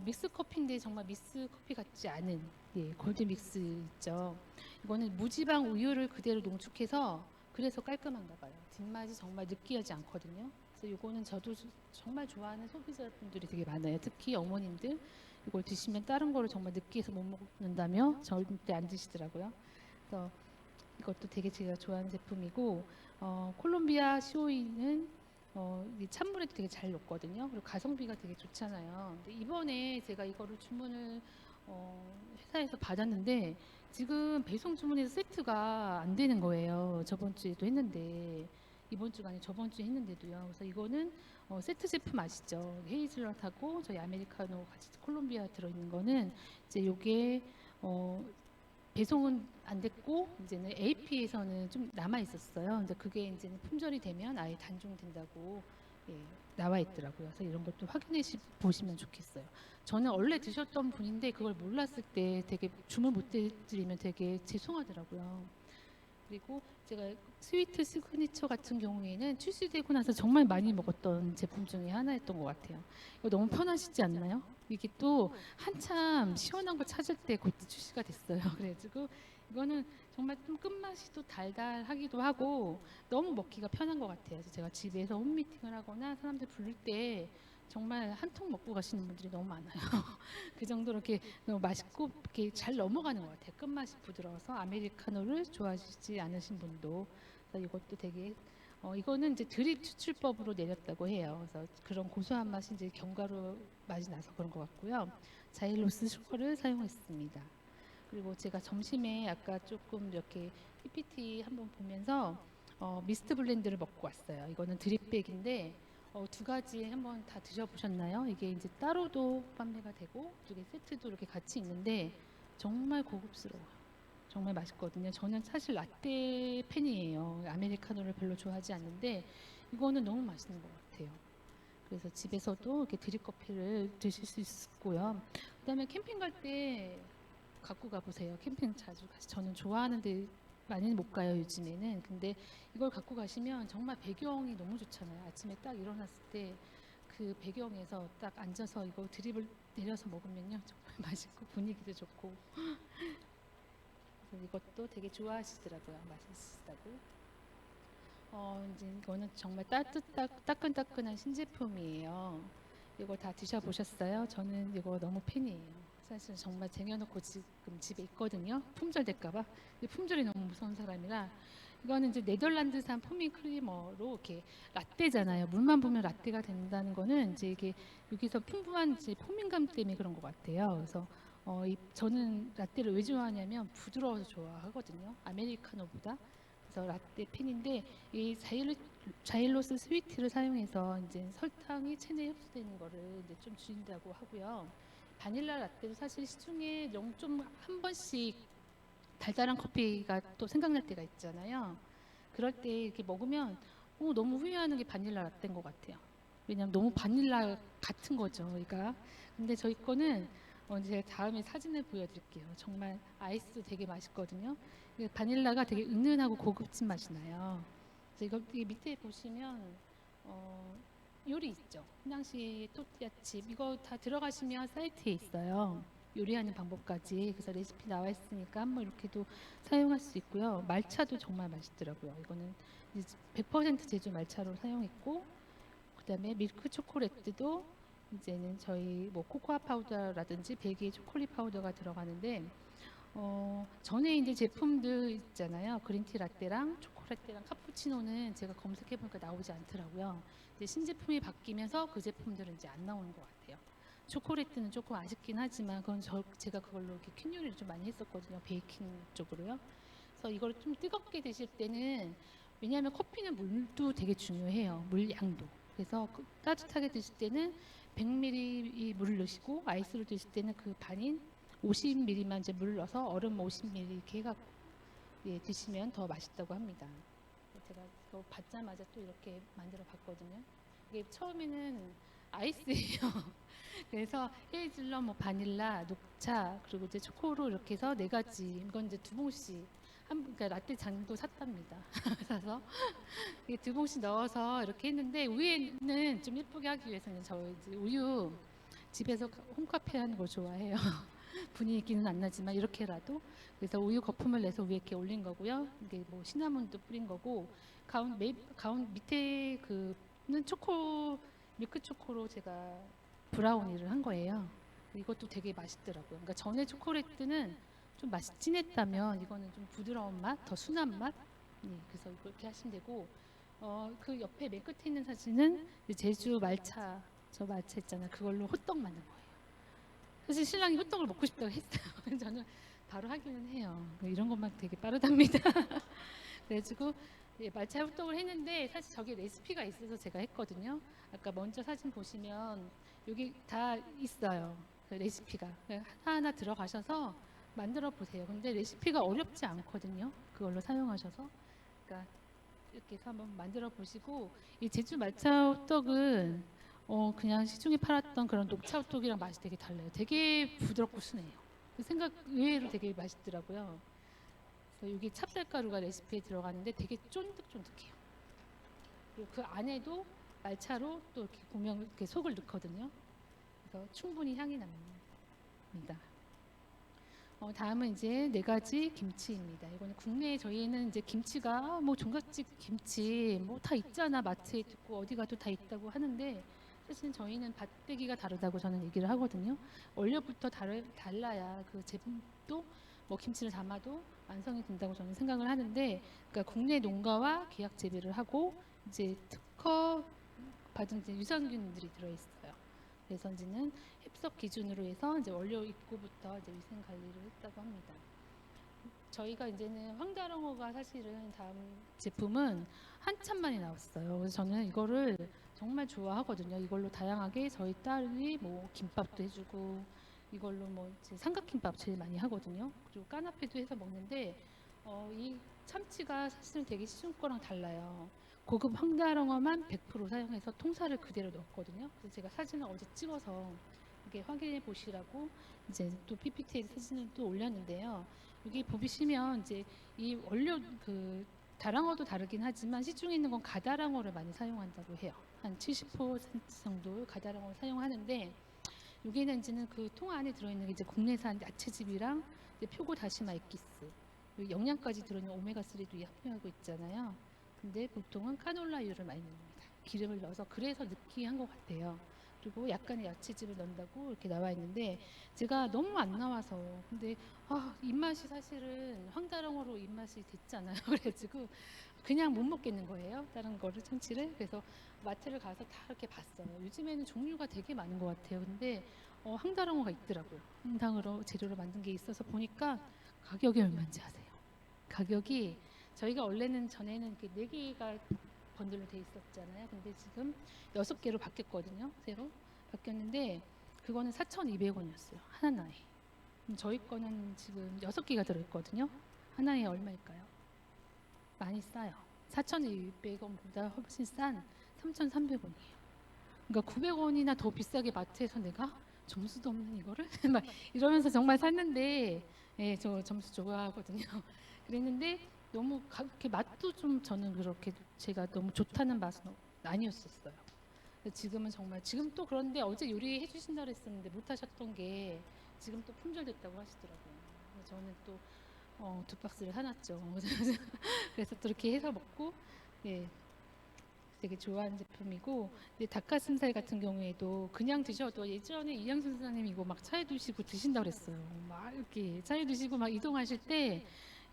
믹스 커피인데 정말 믹스 커피 같지 않은 골드 믹스 있죠. 이거는 무지방 우유를 그대로 농축해서 그래서 깔끔한가 봐요. 뒷맛이 정말 느끼하지 않거든요. 그래서 이거는 저도 정말 좋아하는 소비자분들이 되게 많아요. 특히 어머님들 이걸 드시면 다른 거를 정말 느끼해서 못 먹는다며 절대 안 드시더라고요. 그래서 이것도 되게 제가 좋아하는 제품이고 콜롬비아 시오이는 이 찬물에도 되게 잘 녹거든요. 그리고 가성비가 되게 좋잖아요. 근데 이번에 제가 이거를 주문을 회사에서 받았는데 지금 배송 주문해서 세트가 안 되는 거예요. 저번 주에도 했는데 이번 주가 아니라 저번 주에 했는데도요. 그래서 이거는 세트 제품 아시죠? 헤이즐넛하고 저희 아메리카노 같이 콜롬비아 들어있는 거는 이제 요게 배송은 안 됐고 이제는 AP에서는 좀 남아 있었어요. 근데 그게 이제는 품절이 되면 아예 단종된다고 나와 있더라고요. 그래서 이런 것도 확인해 보시면 좋겠어요. 저는 원래 드셨던 분인데 그걸 몰랐을 때 되게 주문 못 드리면 되게 죄송하더라고요. 그리고 제가 스위트 시그니처 같은 경우에는 출시되고 나서 정말 많이 먹었던 제품 중에 하나였던 것 같아요. 이거 너무 편하시지 않나요? 이게 또 한참 시원한 거 찾을 때 그때 출시가 됐어요. 그래가지고 이거는 정말 좀 끝맛이 또 달달하기도 하고 너무 먹기가 편한 것 같아요. 그래서 제가 집에서 홈미팅을 하거나 사람들 부를 때 정말 한 통 먹고 가시는 분들이 너무 많아요. 그 정도로 이렇게 너무 맛있고 이렇게 잘 넘어가는 것 같아요. 끝맛이 부드러워서 아메리카노를 좋아하시지 않으신 분도 그래서 이것도 되게 이거는 이제 드립 추출법으로 내렸다고 해요. 그래서 그런 고소한 맛이 이제 견과류 맛이 나서 그런 것 같고요. 자일로스 슈거를 사용했습니다. 그리고 제가 점심에 아까 조금 이렇게 PPT 한번 보면서 미스트 블렌드를 먹고 왔어요. 이거는 드립백인데 두 가지 한번 다 드셔보셨나요? 이게 이제 따로도 판매가 되고 이게 세트도 이렇게 같이 있는데 정말 고급스러워요. 정말 맛있거든요. 저는 사실 라떼 팬이에요. 아메리카노를 별로 좋아하지 않는데 이거는 너무 맛있는 것 같아요. 그래서 집에서도 이렇게 드립 커피를 드실 수 있고요. 그다음에 캠핑 갈 때 갖고 가보세요. 캠핑 자주 가시. 저는 좋아하는데 많이는 못 가요 요즘에는. 근데 이걸 갖고 가시면 정말 배경이 너무 좋잖아요. 아침에 딱 일어났을 때 그 배경에서 딱 앉아서 이거 드립을 내려서 먹으면요 정말 맛있고 분위기도 좋고. 그래서 이것도 되게 좋아하시더라고요. 맛있다고. 이제 이거는 정말 따끈따끈한 신제품이에요. 이거 다 드셔보셨어요? 저는 이거 너무 팬이에요. 사실 정말 쟁여놓고 지금 집에 있거든요. 품절 될까봐. 품절이 너무 무서운 사람이라. 이거는 이제 네덜란드산 포밍 크리머로 이렇게 라떼잖아요. 물만 부으면 라떼가 된다는 거는 이제 이게 여기서 풍부한 이제 포밍감 때문에 그런 것 같아요. 그래서 저는 라떼를 왜 좋아하냐면 부드러워서 좋아하거든요. 아메리카노보다. 그래서 라떼 팬인데 이 자일로스 스위트를 사용해서 이제 설탕이 체내에 흡수되는 거를 이제 좀 줄인다고 하고요. 바닐라 라떼도 사실 시중에 0.1번씩 달달한 커피가 또 생각날 때가 있잖아요. 그럴 때 이렇게 먹으면 너무 후회하는 게 바닐라 라떼인 것 같아요. 왜냐하면 너무 바닐라 같은 거죠, 그러니까. 근데 저희 거는 제가 다음에 사진을 보여드릴게요. 정말 아이스도 되게 맛있거든요. 바닐라가 되게 은은하고 고급진 맛이 나요. 그래서 이 밑에 보시면 요리 있죠. 후낭시 또띠아칩 이거 다 들어가시면 사이트에 있어요. 요리하는 방법까지. 그래서 레시피 나와 있으니까 한번 이렇게도 사용할 수 있고요. 말차도 정말 맛있더라고요. 이거는 100% 제주 말차로 사용했고, 그다음에 밀크 초콜릿도 이제는 저희 뭐 코코아 파우더라든지 벨기에 초콜릿 파우더가 들어가는데 전에 이제 제품들 있잖아요. 그린티 라떼랑 초코라떼랑 카푸치노는 제가 검색해 보니까 나오지 않더라고요. 이제 신제품이 바뀌면서 그 제품들은 이제 안 나오는 것 같아요. 초콜릿은 조금 아쉽긴 하지만 그건 제가 그걸로 이렇게 퀸 요리를 좀 많이 했었거든요. 베이킹 쪽으로요. 그래서 이걸 좀 뜨겁게 드실 때는 왜냐하면 커피는 물도 되게 중요해요. 물 양도. 그래서 따뜻하게 드실 때는 100ml 물을 넣으시고 아이스로 드실 때는 그 반인 50ml만 이제 물을 넣어서 얼음 50ml 이렇게 해갖고 드시면 더 맛있다고 합니다. 제가 받자마자 또 이렇게 만들어 봤거든요. 이게 처음에는 아이스예요. 그래서 헤이즐넛, 뭐 바닐라, 녹차, 그리고 이제 초코로 이렇게 해서 네 가지. 이건 이제 두 봉씩 그러니까 라떼 잔도 샀답니다. 사서 이게 두 봉씩 넣어서 이렇게 했는데 위에는 좀 예쁘게 하기 위해서는 저 이제 우유 집에서 홈카페 하는 걸 좋아해요. 분위기는 안 나지만 이렇게라도 그래서 우유 거품을 내서 위에 이렇게 올린 거고요. 이게 뭐 시나몬도 뿌린 거고 가운 밑에 그는 밀크 초코로 제가 브라우니를 한 거예요. 이것도 되게 맛있더라고요. 그러니까 전에 초콜릿은 좀 맛이 진했다면 이거는 좀 부드러운 맛, 더 순한 맛. 그래서 이렇게 하시면 되고 그 옆에 맨 끝에 있는 사진은 이제 제주 말차 저 말차 있잖아요. 그걸로 호떡 만든 거예요. 사실 신랑이 호떡을 먹고 싶다고 했어요. 저는 바로 하기는 해요. 이런 것만 되게 빠르답니다. 그래가지고 말차 호떡을 했는데 사실 저게 레시피가 있어서 제가 했거든요. 아까 먼저 사진 보시면 여기 다 있어요. 그 레시피가 하나하나 들어가셔서 만들어 보세요. 근데 레시피가 어렵지 않거든요. 그걸로 사용하셔서 그러니까 이렇게 해서 한번 만들어 보시고 이 제주 말차 호떡은 그냥 시중에 팔았던 그런 녹차 호떡이랑 맛이 되게 달라요. 되게 부드럽고 순해요. 그 생각 의외로 되게 맛있더라고요. 그래서 여기 찹쌀가루가 레시피에 들어가는데 되게 쫀득쫀득해요. 그리고 그 안에도 말차로 또 이렇게 보면 이렇게 속을 넣거든요. 그래서 충분히 향이 납니다. 다음은 이제 네 가지 김치입니다. 이거는 국내에 저희는 이제 김치가 뭐 종갓집 김치 뭐 다 있잖아 마트에 있고 어디 가도 다 있다고 하는데 사실 저희는 밭대기가 다르다고 저는 얘기를 하거든요. 원료부터 달라야 그 제품도 뭐 김치를 담아도 완성이 된다고 저는 생각을 하는데 그러니까 국내 농가와 계약 재배를 하고 이제 특허 받은 이제 유산균들이 들어있어요. 그래서 이제는 협석 기준으로 해서 이제 원료 입고부터 이제 위생 관리를 했다고 합니다. 저희가 이제는 황다랑어가 사실은 다음 제품은 한참 만에 나왔어요. 그래서 저는 이거를 정말 좋아하거든요. 이걸로 다양하게 저희 딸이 뭐 김밥도 해주고 이걸로 뭐 이제 삼각김밥 제일 많이 하거든요. 그리고 까나페도 해서 먹는데 이 참치가 사실은 되게 시중 거랑 달라요. 고급 황다랑어만 100% 사용해서 통살을 그대로 넣었거든요. 그래서 제가 사진을 어제 찍어서 이렇게 확인해 보시라고 이제 또 PPT에 사진을 또 올렸는데요. 여기 보시면 이제 이 원료 그 다랑어도 다르긴 하지만 시중에 있는 건 가다랑어를 많이 사용한다고 해요. 한 70% 정도 가다랑어를 사용하는데 여기는 이제는 그 통 안에 들어있는 게 이제 국내산 야채즙이랑 이제 표고 다시마 엑기스 영양까지 들어있는 오메가3도 함유하고 있잖아요. 근데 보통은 카놀라유를 많이 넣습니다. 기름을 넣어서 그래서 느끼한 것 같아요. 그리고 약간의 야채즙을 넣는다고 이렇게 나와 있는데 제가 너무 안 나와서 근데 입맛이 사실은 황다랑어로 입맛이 됐잖아요. 그래가지고 그냥 못 먹겠는 거예요. 다른 거를 참치를. 그래서 마트를 가서 다 이렇게 봤어요. 요즘에는 종류가 되게 많은 것 같아요. 근데 황다랑어가 있더라고요. 황당으로 재료로 만든 게 있어서 보니까 가격이 얼마인지 아세요? 가격이 저희가 원래는 전에는 이렇게 4개가 번들로 돼 있었잖아요. 근데 지금 6개로 바뀌었거든요. 새로 바뀌었는데 그거는 4,200원이었어요. 하나에. 저희 거는 지금 6개가 들어있거든요. 하나에 얼마일까요? 많이 싸요. 4,200원보다 훨씬 싼 3,300원이에요. 그러니까 900원이나 더 비싸게 마트에서 내가 점수도 없는 이거를 막 이러면서 정말 샀는데 예, 저 점수 좋아하거든요. 그랬는데 너무 그렇게 맛도 좀 저는 그렇게 제가 너무 좋다는 맛은 아니었었어요. 지금은 정말 지금 또 그런데 어제 요리해 주신다 그랬었는데 못 하셨던 게 지금 또 품절됐다고 하시더라고요. 그래서 저는 또 두 박스를 사놨죠. 그래서 또 이렇게 해서 먹고 예, 되게 좋아하는 제품이고 근데 닭가슴살 같은 경우에도 그냥 드셔도 예전에 이양순 선생님이 이거 막 차에 두시고 드신다고 그랬어요. 막 이렇게 차에 두시고 막 이동하실 때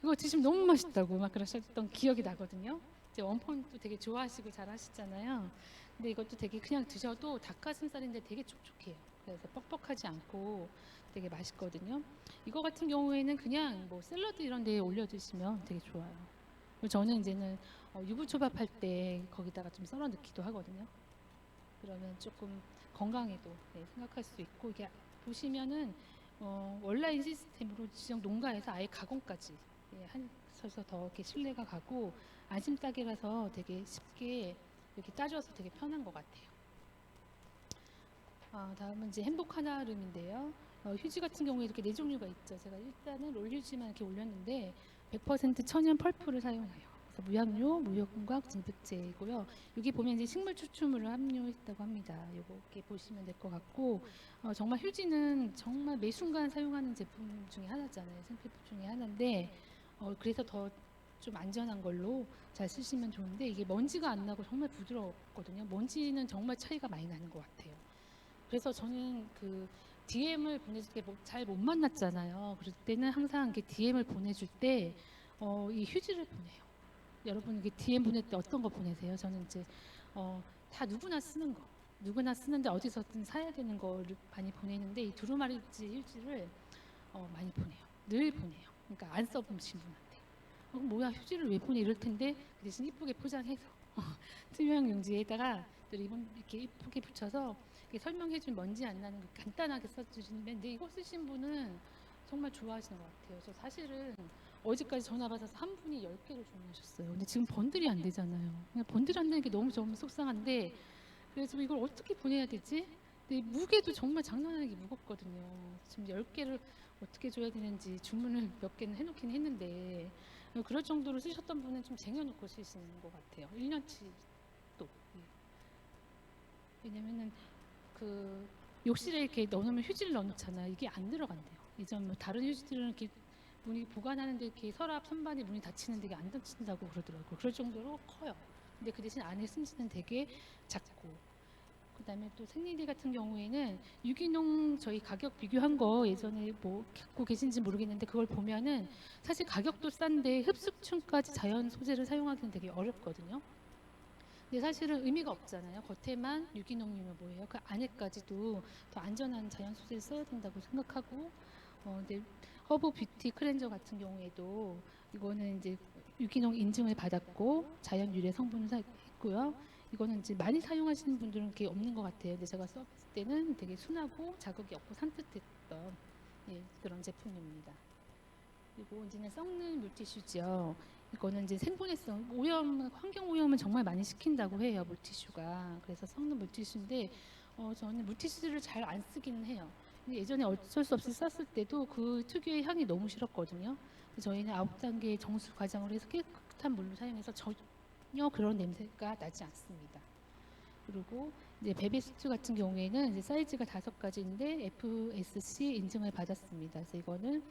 이거 드시면 너무 맛있다고 막 그러셨던 기억이 나거든요. 이제 원펀도 되게 좋아하시고 잘 하시잖아요. 근데 이것도 되게 그냥 드셔도 닭가슴살인데 되게 촉촉해요. 그래서 뻑뻑하지 않고 되게 맛있거든요. 이거 같은 경우에는 그냥 뭐 샐러드 이런 데에 올려 드시면 되게 좋아요. 그리고 저는 이제는 유부초밥 할 때 거기다가 좀 썰어 넣기도 하거든요. 그러면 조금 건강에도 생각할 수 있고 이게 보시면은 온라인 시스템으로 지역 농가에서 아예 가공까지 하셔서 더 이렇게 신뢰가 가고 안심 따개라서 되게 쉽게 이렇게 따줘서 되게 편한 것 같아요. 다음은 이제 행복 한아름인데요. 휴지 같은 경우에 이렇게 네 종류가 있죠. 제가 일단은 롤 휴지만 이렇게 올렸는데 100% 천연 펄프를 사용해요. 그래서 무향료, 무효금각, 진백제이고요. 여기 보면 이제 식물 추출물을 함유했다고 합니다. 요거 이렇게 보시면 될 것 같고, 정말 휴지는 정말 매 순간 사용하는 제품 중에 하나잖아요. 생필품 중에 하나인데, 그래서 더 좀 안전한 걸로 잘 쓰시면 좋은데, 이게 먼지가 안 나고 정말 부드럽거든요. 먼지는 정말 차이가 많이 나는 것 같아요. 그래서 저는 그 DM을 보내줄 때 잘 못 만났잖아요. 그럴 때는 항상 이렇게 DM을 보내줄 때 이 휴지를 보내요. 여러분 이게 DM 보낼 때 어떤 거 보내세요? 저는 이제 다 누구나 쓰는 거, 누구나 쓰는데 어디서든 사야 되는 거를 많이 보내는데 이 두루마리지 휴지를 많이 보내요. 늘 보내요. 그러니까 안 써보신 분한테 뭐야 휴지를 왜 보내 이럴 텐데 그 대신 이쁘게 포장해서 투명 용지에다가 또 리본 이렇게 이쁘게 붙여서 이렇게 설명해준 먼지 안 나는 거 간단하게 써주시는데 근데 이거 쓰신 분은 정말 좋아하시는 것 같아요. 저 사실은 어제까지 전화 받아서 한 분이 10개를 주문하셨어요. 근데 지금 번들이 안 되잖아요. 그냥 번들이 안 되는 게 너무 좀 속상한데 그래서 이걸 어떻게 보내야 되지? 근데 무게도 정말 장난 아니게 무겁거든요. 지금 10개를 어떻게 줘야 되는지 주문을 몇 개는 해놓긴 했는데 그럴 정도로 쓰셨던 분은 좀 쟁여놓고 쓰시는 것 같아요. 1년치 또. 왜냐면은 그 욕실에 이렇게 넣어놓으면 휴지를 넣어놓잖아요. 이게 안 들어간대요. 이전 뭐 다른 휴지들은 이렇게 문이 보관하는데 이렇게 서랍 선반에 문이 닫히는데 이게 안 닫힌다고 그러더라고요. 그럴 정도로 커요. 근데 그 대신 안에 승지는 되게 작고. 그다음에 또 생리대 같은 경우에는 유기농 저희 가격 비교한 거 예전에 뭐 갖고 계신지 모르겠는데 그걸 보면은 사실 가격도 싼데 흡수층까지 자연 소재를 사용하기는 되게 어렵거든요. 근데 사실은 의미가 없잖아요. 겉에만 유기농이면 뭐예요? 그 안에까지도 더 안전한 자연 소재를 써야 된다고 생각하고, 근데 허브 뷰티 클렌저 같은 경우에도 이거는 이제 유기농 인증을 받았고 자연 유래 성분을 했고요. 이거는 이제 많이 사용하시는 분들은 그게 없는 것 같아요. 근데 제가 써봤을 때는 되게 순하고 자극이 없고 산뜻했던 그런 제품입니다. 그리고 이제는 썩는 물티슈죠. 이거는 이제 생분해성 오염, 환경 오염을 정말 많이 시킨다고 해요. 물티슈가. 그래서 썩는 물티슈인데 저는 물티슈를 잘 안 쓰기는 해요. 근데 예전에 어쩔 수 없이 썼을 때도 그 특유의 향이 너무 싫었거든요. 저희는 9단계 정수 과정으로 해서 깨끗한 물로 사용해서 전혀 그런 냄새가 나지 않습니다. 그리고 이제 베베스트 같은 경우에는 이제 사이즈가 5가지인데 FSC 인증을 받았습니다. 그래서 이거는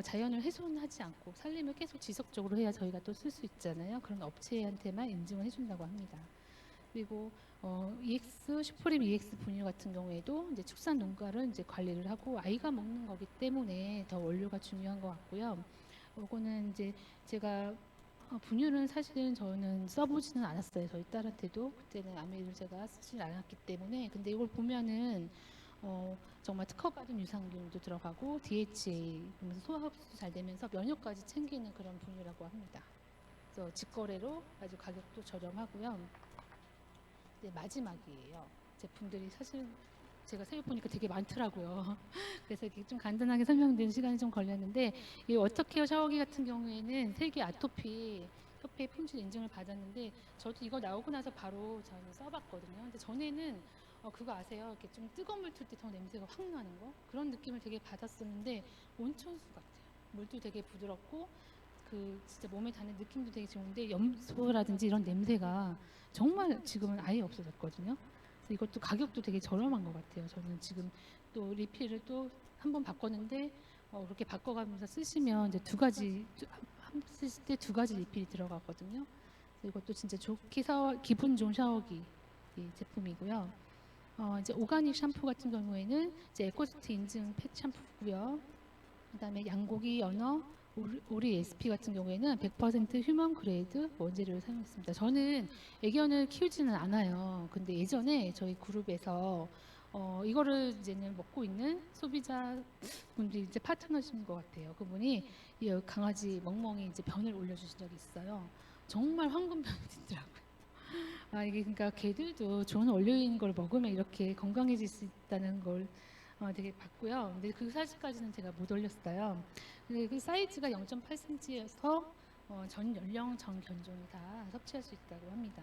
자연을 훼손하지 않고 살림을 계속 지속적으로 해야 저희가 또 쓸 수 있잖아요. 그런 업체한테만 인증을 해준다고 합니다. 그리고 EX 슈프림 EX 분유 같은 경우에도 이제 축산 농가를 이제 관리를 하고 아이가 먹는 거기 때문에 더 원료가 중요한 것 같고요. 이거는 이제 제가 분유는 사실은 저는 써보지는 않았어요. 저희 딸한테도 그때는 아메를 제가 쓰지 않았기 때문에. 근데 이걸 보면은 정말 특허받은 유산균도 들어가고 DHA 그러면서 소화 흡수 잘 되면서 면역까지 챙기는 그런 분유라고 합니다. 그래서 직거래로 아주 가격도 저렴하고요. 이제 마지막이에요. 제품들이 사실 제가 생각해보니까 되게 많더라고요. 그래서 이렇게 좀 간단하게 설명드리는 시간이 좀 걸렸는데 이 워터케어 샤워기 같은 경우에는 세계 아토피 협회 품질 인증을 받았는데 저도 이거 나오고 나서 바로 저는 써봤거든요. 근데 전에는 그거 아세요? 이렇게 좀 뜨거운 물 틀 때 더 냄새가 확 나는 거 그런 느낌을 되게 받았었는데 온천수 같아요. 물도 되게 부드럽고 그 진짜 몸에 닿는 느낌도 되게 좋은데 염소라든지 이런 냄새가 정말 지금은 아예 없어졌거든요. 그래서 이것도 가격도 되게 저렴한 것 같아요. 저는 지금 또 리필을 또 한 번 바꿨는데 그렇게 바꿔가면서 쓰시면 이제 한 쓰실 때 2가지 리필이 들어가거든요. 그래서 이것도 진짜 좋게 기분 좋은 샤워기 제품이고요. 이제 오가닉 샴푸 같은 경우에는 이제 에코스트 인증 펫 샴푸고요. 그다음에 양고기 연어 오리 SP 같은 경우에는 100% 휴먼 그레이드 원재료를 사용했습니다. 저는 애견을 키우지는 않아요. 근데 예전에 저희 그룹에서 이거를 이제는 먹고 있는 소비자분들이 이제 파트너신 것 같아요. 그분이 이 강아지 멍멍이 이제 변을 올려주신 적이 있어요. 정말 황금변이 있더라고요. 이게 그러니까 개들도 좋은 원료인 걸 먹으면 이렇게 건강해질 수 있다는 걸 되게 봤고요. 근데 그 사진까지는 제가 못 올렸어요. 근데 그 사이즈가 0.8cm여서 전 연령, 전 견종이 다 섭취할 수 있다고 합니다.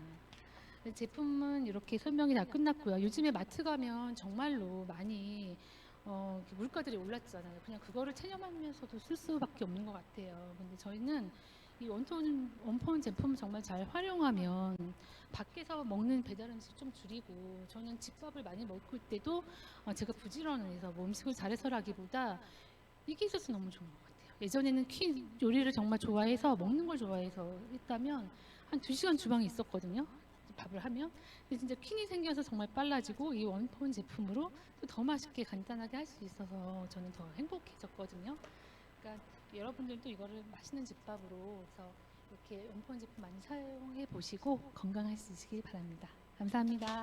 제품은 이렇게 설명이 다 끝났고요. 요즘에 마트 가면 정말로 많이 이렇게 물가들이 올랐잖아요. 그냥 그거를 체념하면서도 쓸 수밖에 없는 것 같아요. 근데 저희는 이 원폰 제품을 정말 잘 활용하면 밖에서 먹는 배달 음식 좀 줄이고, 저는 집밥을 많이 먹을 때도 제가 부지런해서 뭐 음식을 잘해서라기보다 이게 있어서 너무 좋은 것 같아요. 예전에는 요리를 정말 좋아해서 먹는 걸 좋아해서 했다면 한 2시간 주방에 있었거든요. 밥을 하면. 근데 진짜 퀸이 생겨서 정말 빨라지고 이 원폰 제품으로 또 더 맛있게 간단하게 할 수 있어서 저는 더 행복해졌거든요. 그러니까 여러분들도 이거를 맛있는 집밥으로 해서 이렇게 원폰 제품 많이 사용해 보시고 건강하시길 바랍니다. 감사합니다.